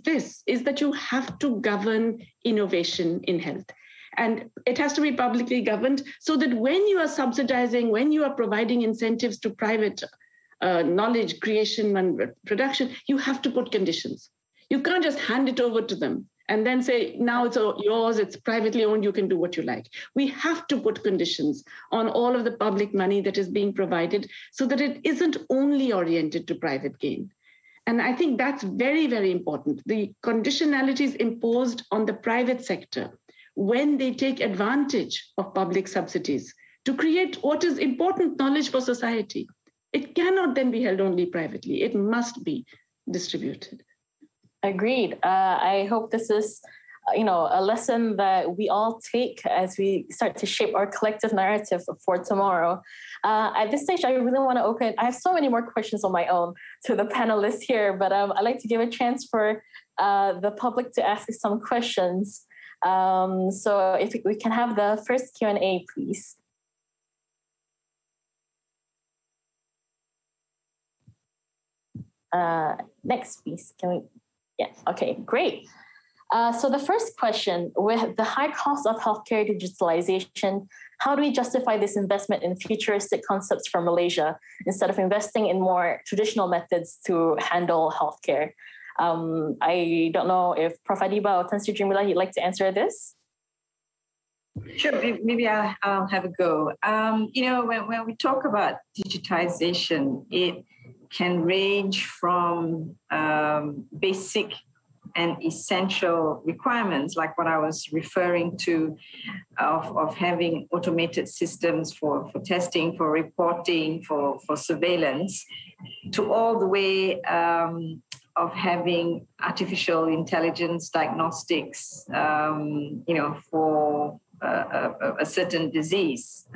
S5: that you have to govern innovation in health. And it has to be publicly governed so that when you are subsidizing, when you are providing incentives to private knowledge creation and production, you have to put conditions. You can't just hand it over to them and then say, now it's yours, it's privately owned, you can do what you like. We have to put conditions on all of the public money that is being provided so that it isn't only oriented to private gain. And I think that's very, very important. The conditionalities imposed on the private sector when they take advantage of public subsidies to create what is important knowledge for society. It cannot then be held only privately. It must be distributed.
S2: Agreed. I hope this is, a lesson that we all take as we start to shape our collective narrative for tomorrow. At this stage, I really want to open. I have so many more questions on my own to the panelists here, but I'd like to give a chance for the public to ask some questions. So if we can have the first Q&A, please. Next, please. Can we? Yes. Okay, great. So the first question, with the high cost of healthcare digitalization, how do we justify this investment in futuristic concepts from Malaysia instead of investing in more traditional methods to handle healthcare? I don't know if Prof. Adeeba or Tan Sri Jemilah, you'd like to answer this?
S3: Sure, maybe I'll have a go. When we talk about digitization, it can range from basic and essential requirements, like what I was referring to, of having automated systems for testing, for reporting, for surveillance, to all the way of having artificial intelligence diagnostics, for a certain disease.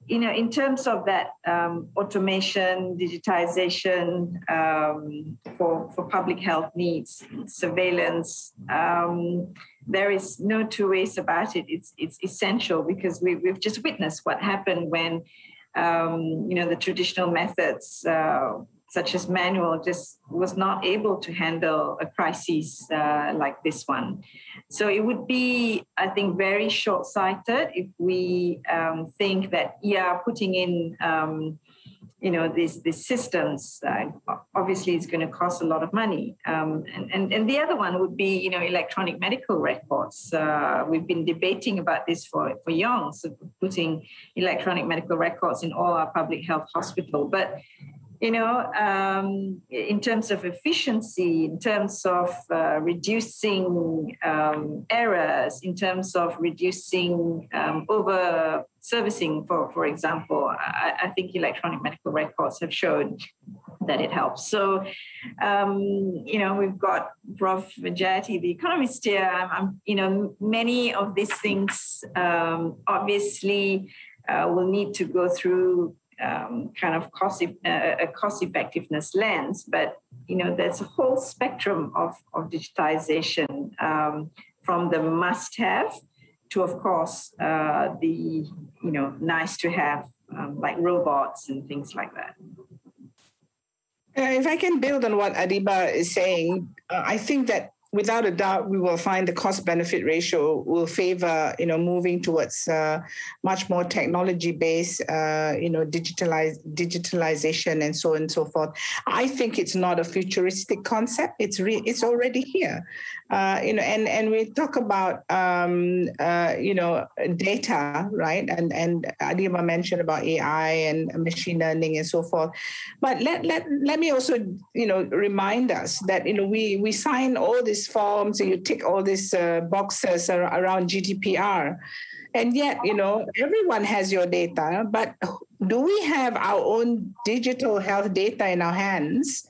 S3: In terms of that automation, digitization for public health needs, surveillance, there is no two ways about it. It's essential because we've just witnessed what happened when the traditional methods such as manual just was not able to handle a crisis like this one. So it would be, I think, very short-sighted if we think that, putting in, these systems, obviously is going to cost a lot of money. And the other one would be, electronic medical records. We've been debating about this for long, so putting electronic medical records in all our public health hospitals. But in terms of efficiency, in terms of reducing errors, in terms of reducing over-servicing, for example, I think electronic medical records have shown that it helps. So, we've got Prof. Jayati, the economist here. Many of these things obviously will need to go through kind of a cost effectiveness lens, but there's a whole spectrum of digitization, from the must-have to, of course, the nice to have, like robots and things like that.
S4: If I can build on what Adeeba is saying, I think that without a doubt, we will find the cost-benefit ratio will favor, moving towards much more technology-based, digitalization and so on and so forth. I think it's not a futuristic concept. It's already here. And we talk about, data, right? And Adeeba mentioned about AI and machine learning and so forth. But let me also, remind us that, we sign all these forms and you tick all these boxes around GDPR. And yet, everyone has your data, but do we have our own digital health data in our hands?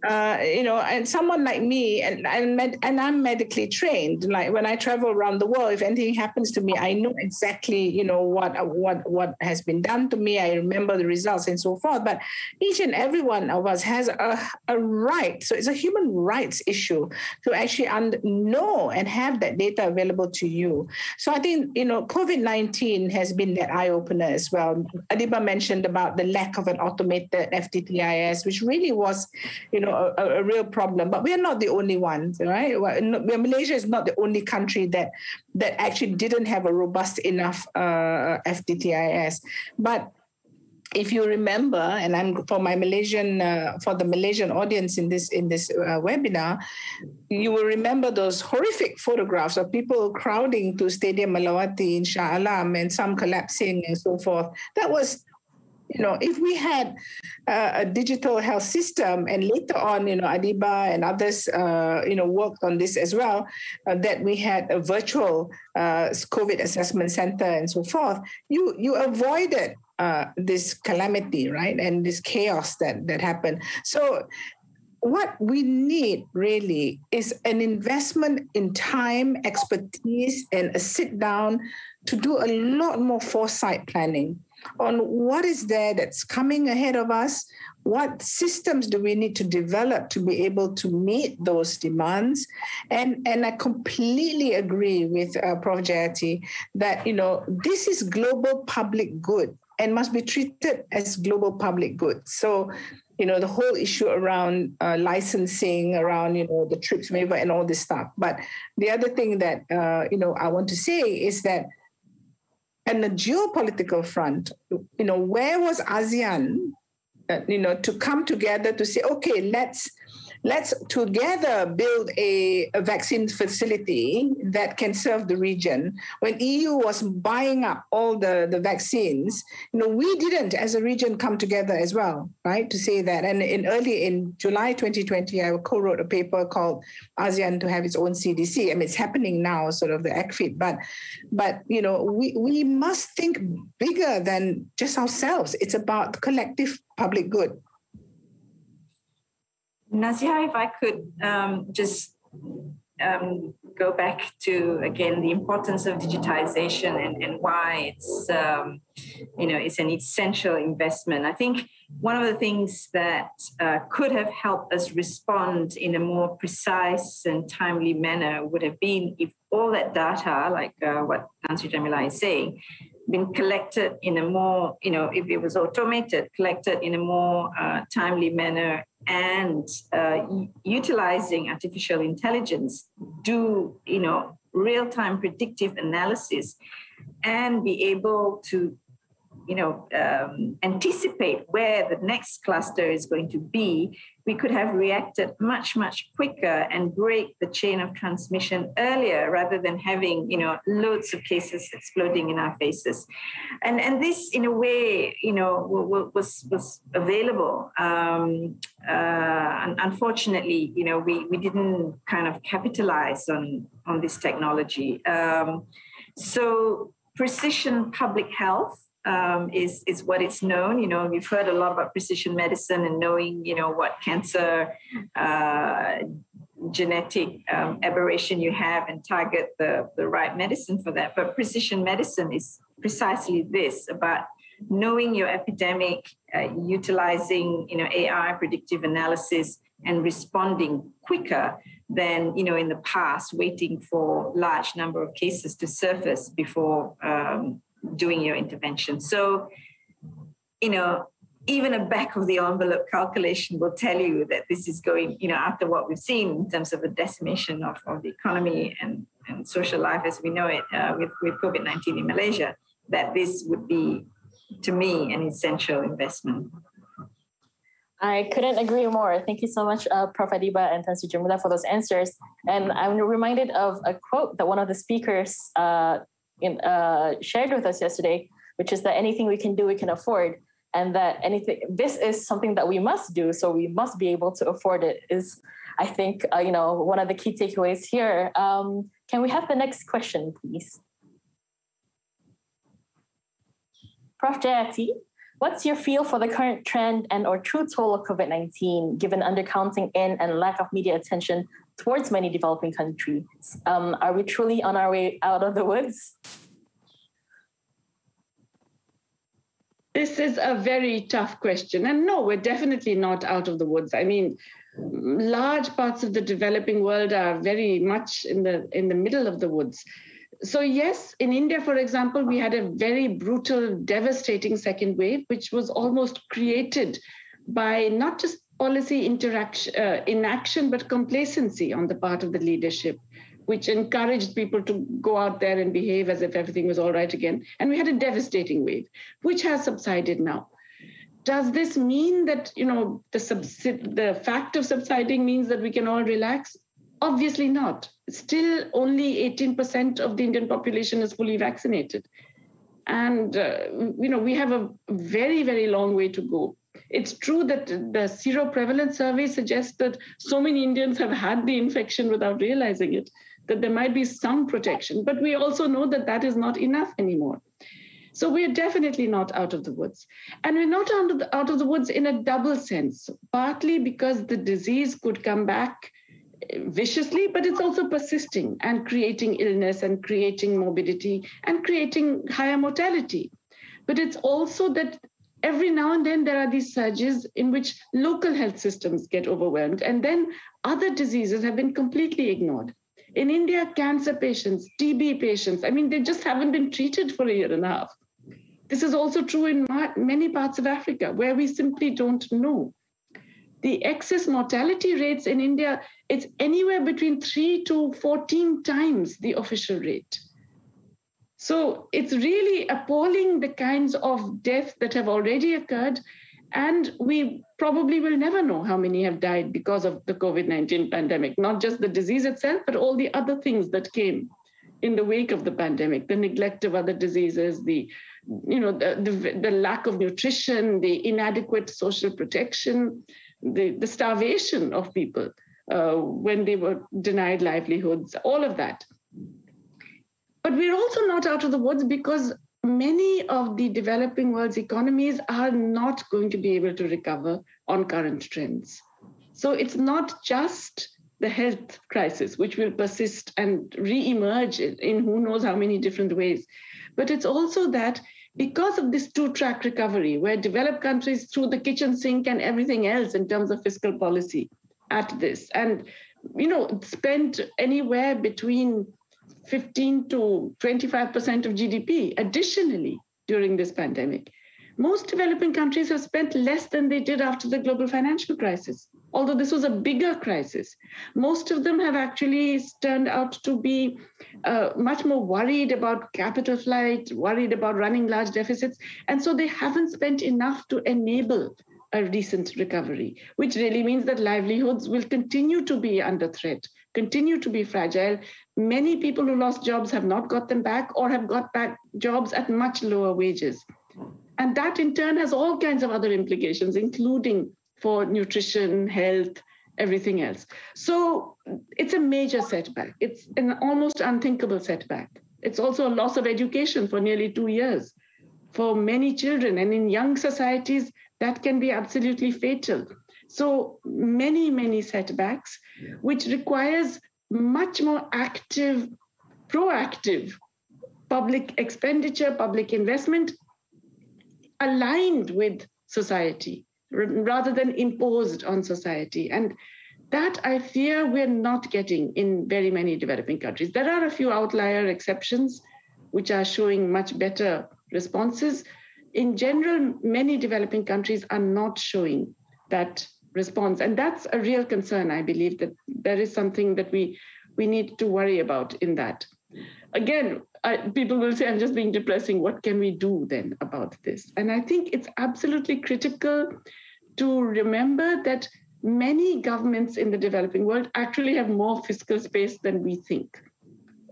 S4: And someone like me, and I'm medically trained. Like when I travel around the world, if anything happens to me, I know exactly, what has been done to me. I remember the results and so forth. But each and every one of us has a right. So it's a human rights issue to actually know and have that data available to you. So I think, COVID-19 has been that eye opener as well. Adeeba mentioned about the lack of an automated FTTIS, which really was, a real problem. But we are not the only ones, right? Malaysia is not the only country that actually didn't have a robust enough FTTIS. But if you remember, and I'm for the Malaysian audience in this webinar, you will remember those horrific photographs of people crowding to Stadium Malawati in Shah Alam and some collapsing and so forth. That was, if we had a digital health system, and later on, Adeeba and others, worked on this as well, that we had a virtual COVID assessment center and so forth, you avoided this calamity, right? And this chaos that happened. So what we need really is an investment in time, expertise, and a sit down to do a lot more foresight planning on what is there that's coming ahead of us, what systems do we need to develop to be able to meet those demands. And I completely agree with Prof. Jayati that, this is global public good and must be treated as global public good. So, the whole issue around licensing, around, the TRIPS waiver and all this stuff. But the other thing that, I want to say is that on the geopolitical front, where was ASEAN, to come together to say, okay, let's together build a vaccine facility that can serve the region. When EU was buying up all the vaccines, we didn't, as a region, come together as well, right, to say that. And in July 2020, I co-wrote a paper called ASEAN to have its own CDC. I mean, it's happening now, sort of the ACFID, but we must think bigger than just ourselves. It's about collective public good.
S3: Nazihah, if I could just go back to, again, the importance of digitization and why it's, it's an essential investment. I think one of the things that could have helped us respond in a more precise and timely manner would have been if all that data, like what Nancy Jemilah is saying, been collected in a more, if it was automated, collected in a more timely manner, and utilizing artificial intelligence, do, real-time predictive analysis and be able to, anticipate where the next cluster is going to be, we could have reacted much, much quicker and break the chain of transmission earlier rather than having, loads of cases exploding in our faces. And this, in a way, was available. Unfortunately, we didn't kind of capitalize on this technology. So precision public health is what it's known. We've heard a lot about precision medicine and knowing, what cancer, genetic aberration you have and target the right medicine for that. But precision medicine is precisely this, about knowing your epidemic, utilizing, AI, predictive analysis, and responding quicker than, in the past, waiting for large number of cases to surface before doing your intervention. So, even a back of the envelope calculation will tell you that this is going, after what we've seen in terms of the decimation of the economy and social life as we know it with COVID-19 in Malaysia, that this would be, to me, an essential investment.
S2: I couldn't agree more. Thank you so much, Prof. Adeeba and Tan Sri Jemilah, for those answers. And I'm reminded of a quote that one of the speakers shared with us yesterday, which is that anything we can do, we can afford. And that this is something that we must do, so we must be able to afford it, is, I think, one of the key takeaways here. Can we have the next question, please? Prof. Jayati, what's your feel for the current trend and or true toll of COVID-19, given undercounting in and lack of media attention towards many developing countries? Are we truly on our way out of the woods?
S5: This is a very tough question. And no, we're definitely not out of the woods. I mean, large parts of the developing world are very much in the middle of the woods. So yes, in India, for example, we had a very brutal, devastating second wave, which was almost created by not just policy inaction, but complacency on the part of the leadership, which encouraged people to go out there and behave as if everything was all right again. And we had a devastating wave, which has subsided now. Does this mean that, the fact of subsiding means that we can all relax? Obviously not. Still, only 18% of the Indian population is fully vaccinated. And, we have a very, very long way to go. It's true that the seroprevalence survey suggests that so many Indians have had the infection without realizing it, that there might be some protection. But we also know that that is not enough anymore. So we're definitely not out of the woods. And we're not out of the woods in a double sense, partly because the disease could come back viciously, but it's also persisting and creating illness and creating morbidity and creating higher mortality. But it's also that every now and then there are these surges in which local health systems get overwhelmed, and then other diseases have been completely ignored. In India, cancer patients, TB patients, they just haven't been treated for a year and a half. This is also true in many parts of Africa, where we simply don't know. The excess mortality rates in India, it's anywhere between 3 to 14 times the official rate. So it's really appalling, the kinds of deaths that have already occurred. And we probably will never know how many have died because of the COVID-19 pandemic, not just the disease itself, but all the other things that came in the wake of the pandemic, the neglect of other diseases, the lack of nutrition, the inadequate social protection, the starvation of people when they were denied livelihoods, all of that. But we're also not out of the woods because many of the developing world's economies are not going to be able to recover on current trends. So it's not just the health crisis, which will persist and re-emerge in who knows how many different ways. But it's also that because of this two-track recovery, where developed countries threw the kitchen sink and everything else in terms of fiscal policy at this, and spent anywhere between 15 to 25% of GDP additionally during this pandemic. Most developing countries have spent less than they did after the global financial crisis, although this was a bigger crisis. Most of them have actually turned out to be much more worried about capital flight, worried about running large deficits, and so they haven't spent enough to enable a recent recovery, which really means that livelihoods will continue to be under threat, continue to be fragile. Many people who lost jobs have not got them back or have got back jobs at much lower wages. And that in turn has all kinds of other implications, including for nutrition, health, everything else. So it's a major setback. It's an almost unthinkable setback. It's also a loss of education for nearly 2 years for many children. And in young societies, that can be absolutely fatal. So many, many setbacks, which requires much more active, proactive public expenditure, public investment, aligned with society rather than imposed on society. And that I fear we're not getting in very many developing countries. There are a few outlier exceptions which are showing much better responses. in general, many developing countries are not showing that response. And that's a real concern, I believe, that there is something that we need to worry about in that. Again, people will say, I'm just being depressing. What can we do then about this? And I think it's absolutely critical to remember that many governments in the developing world actually have more fiscal space than we think.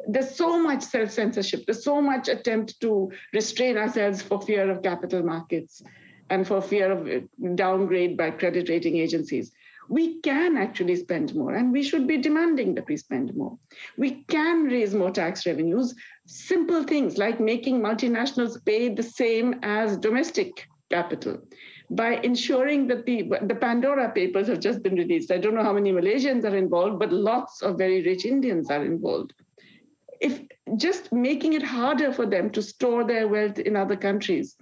S5: There's so much self-censorship. There's so much attempt to restrain ourselves for fear of capital markets and for fear of downgrade by credit rating agencies. We can actually spend more, and we should be demanding that we spend more. We can raise more tax revenues. Simple things like making multinationals pay the same as domestic capital, by ensuring that the Pandora Papers have just been released. I don't know how many Malaysians are involved, but lots of very rich Indians are involved. If just making it harder for them to store their wealth in other countries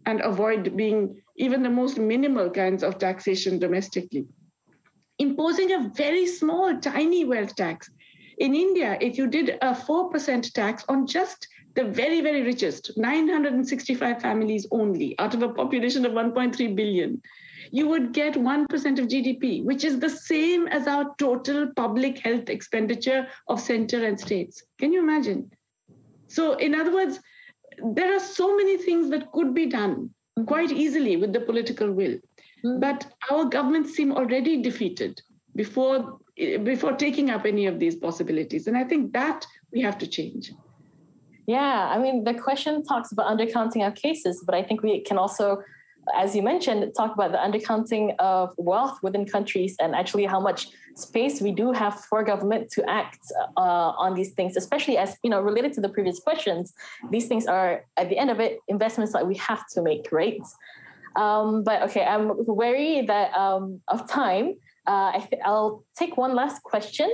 S5: and avoid being even the most minimal kinds of taxation domestically. Imposing a very small, tiny wealth tax. In India, if you did a 4% tax on just the very, very richest, 965 families only, out of a population of 1.3 billion, you would get 1% of GDP, which is the same as our total public health expenditure of center and states. Can you imagine? So in other words, there are so many things that could be done quite easily with the political will. But our governments seem already defeated before taking up any of these possibilities. And I think that we have to change.
S2: Yeah, I mean, the question talks about undercounting of cases, but I think we can also, as you mentioned, talk about the undercounting of wealth within countries and actually how much space we do have for government to act on these things, especially as, related to the previous questions. These things are, at the end of it, investments that we have to make, right? But okay, I'm wary that of time. I'll take one last question.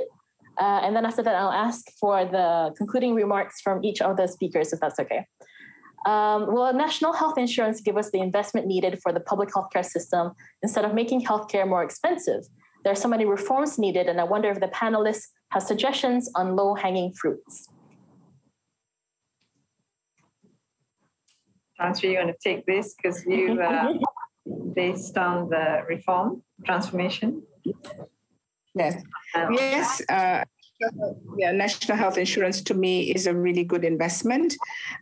S2: And then after that, I'll ask for the concluding remarks from each of the speakers, if that's okay. Will national health insurance give us the investment needed for the public healthcare system instead of making healthcare more expensive? There are so many reforms needed, and I wonder if the panelists have suggestions on low-hanging fruits.
S3: Chansri, you want to take this because you based on the reform transformation?
S4: Yes. Yes. National health insurance to me is a really good investment.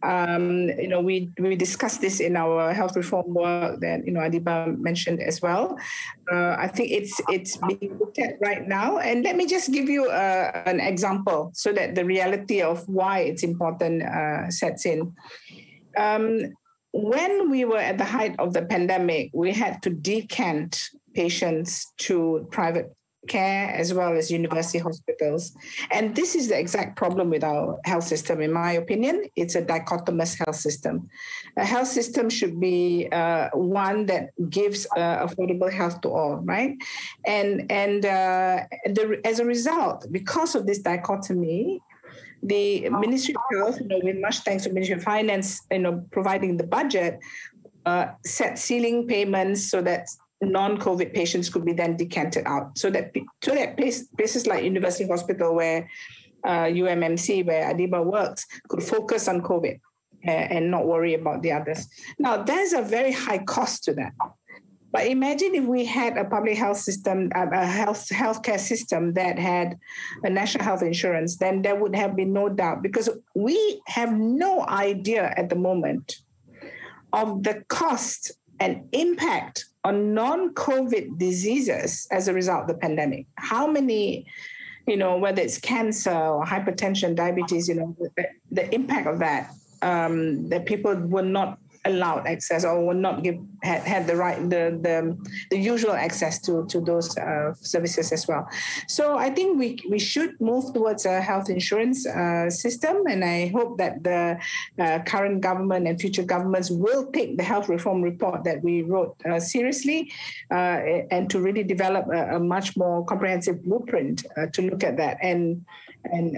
S4: We discussed this in our health reform work that Adeeba mentioned as well. I think it's being looked at right now. And let me just give you an example so that the reality of why it's important sets in. When we were at the height of the pandemic, we had to decant patients to private care as well as university hospitals. And this is the exact problem with our health system, in my opinion. It's a dichotomous health system. A health system should be one that gives affordable health to all, right? And as a result, because of this dichotomy, the Ministry of Health, with much thanks to Ministry of Finance, providing the budget, set ceiling payments so that non-COVID patients could be then decanted out. So that places like University Hospital, where UMMC, where Adeeba works, could focus on COVID and not worry about the others. Now, there's a very high cost to that. But imagine if we had a public health system, a healthcare system that had a national health insurance, then there would have been no doubt, because we have no idea at the moment of the cost and impact on non-COVID diseases as a result of the pandemic. How many, whether it's cancer or hypertension, diabetes, the impact of that, that people were not allowed access or were not had the usual access to those services as well. So I think we should move towards a health insurance system, and I hope that the current government and future governments will take the health reform report that we wrote seriously, and to really develop a much more comprehensive blueprint to look at that. And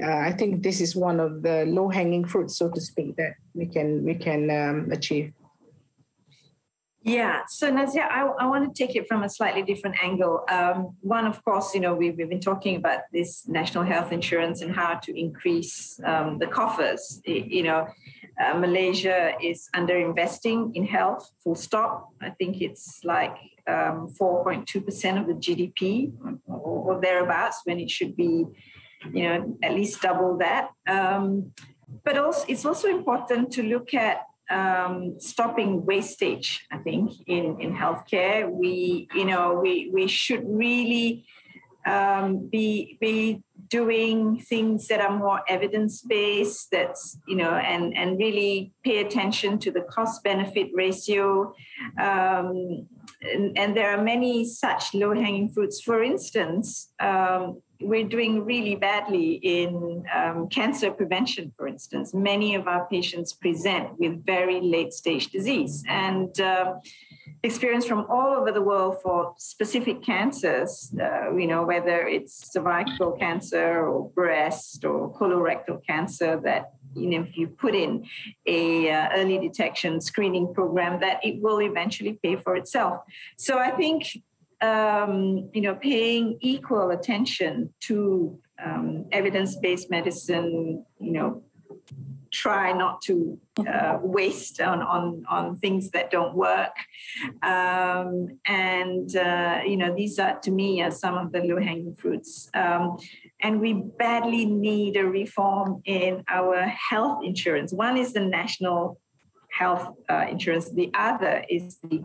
S4: I think this is one of the low-hanging fruits, so to speak, that we can achieve.
S3: Yeah, so Nazihah, I want to take it from a slightly different angle. One, of course, we've been talking about this national health insurance and how to increase the coffers. Malaysia is underinvesting in health, full stop. I think it's like 4.2% of the GDP or thereabouts, when it should be, at least double that. But also, it's also important to look at stopping wastage. I think in healthcare, we should really be doing things that are more evidence-based, that's, and really pay attention to the cost-benefit ratio. And there are many such low-hanging fruits. For instance, we're doing really badly in cancer prevention, for instance. Many of our patients present with very late-stage disease. And experience from all over the world for specific cancers, whether it's cervical cancer or breast or colorectal cancer, that if you put in a early detection screening program, that it will eventually pay for itself. So I think paying equal attention to evidence-based medicine, try not to waste on things that don't work. These are, to me, are some of the low-hanging fruits. And we badly need a reform in our health insurance. One is the national health insurance. The other is the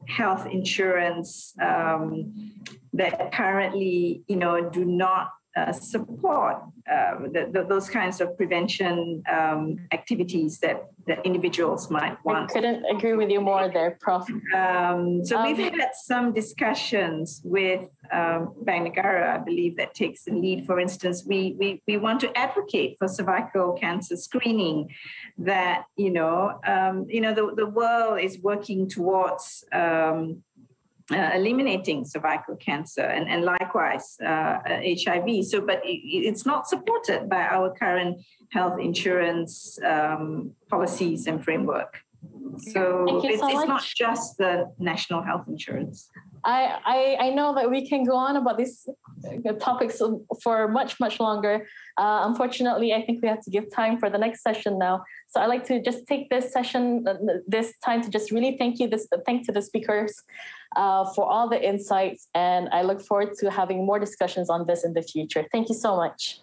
S3: health insurance that currently, do not support those kinds of prevention activities that individuals might want.
S2: I couldn't agree with you more there, Prof.
S3: So we've had some discussions with Bank Negara, I believe, that takes the lead. For instance, we want to advocate for cervical cancer screening, that, the world is working towards eliminating cervical cancer and likewise HIV. So, but it's not supported by our current health insurance policies and framework. So it's not just the national health insurance.
S2: I know that we can go on about these topics for much, much longer. Unfortunately, I think we have to give time for the next session now. So I'd like to just take this session, this time, to just really thank to the speakers for all the insights. And I look forward to having more discussions on this in the future. Thank you so much.